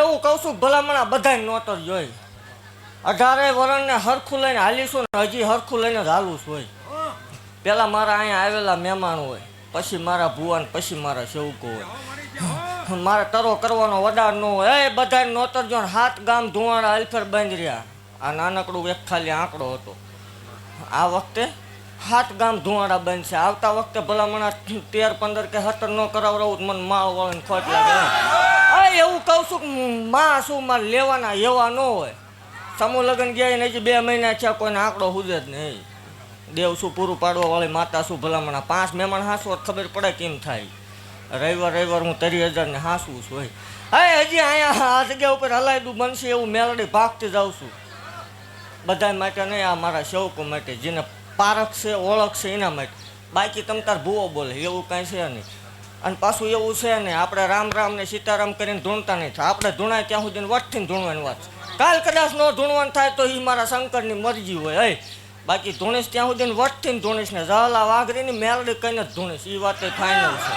એવું કહું છું ભલામણા બધાય નોતર જોઈ 18 વર્ષને હરખું લઈને હાલીશું ને હજી હરખું લઈને જ હાલું છું હોય. પેલા મારા અહીંયા આવેલા મહેમાન હોય, પછી મારા ભુવન, પછી મારા સેવકો હોય. મારે તરો કરવાનો વડાર ન હોય. એ બધા નોતર જો 7 ગામ ધુવાડા અલ્ફેર બંધ રહ્યા. આ નાનકડું એક ખાલી આંકડો હતો. આ વખતે 7 ગામ ધુવાડા બંધ છે. આવતા વખતે ભલામણા 13, 15 કે 17 ન કરાવડાવું મને માળ વાળીને ખોટ લાગે. એવું કહું છું કે માં શું મારે લેવાના એવા ન હોય. સમૂહ લગ્ન ગયા ને હજી 2 મહિના છે, કોઈને આંકડો હુજે જ નહીં. દેવ શું પૂરું પાડવા વાળી માતા શું ભલામણા 5 મહેમાન હાંસવો ખબર પડે કેમ થાય. રવિવાર હું 30,000 ને હાંસવું છું. હા હજી અહીંયા આ જગ્યા ઉપર હલાયદું બનશે એવું મેલડી ભાગતી જાઉં છું. બધા માટે નહીં, આ મારા સેવકો માટે જેને પારખ છે, ઓળખ છે એના માટે. બાકી તમ તાર ભૂવો બોલે એવું કાંઈ છે નહીં. અને પાછું એવું છે ને આપણે રામ રામ ને સીતારામ કરીને ધૂણતા નહીં થાય. આપણે ધૂણાય ત્યાં સુધી વટથી ધૂણવાની વાત છે. કાલ કદાચ ન ધૂણવાનું થાય તો એ મારા શંકરની મરજી હોય. બાકી ધૂણીશ ત્યાં સુધી વટથી ધૂણીશ ને જહલા વાઘરીની મેલડી કહીને જ ધૂણીશ. એ વાત ફાઇનલ છે.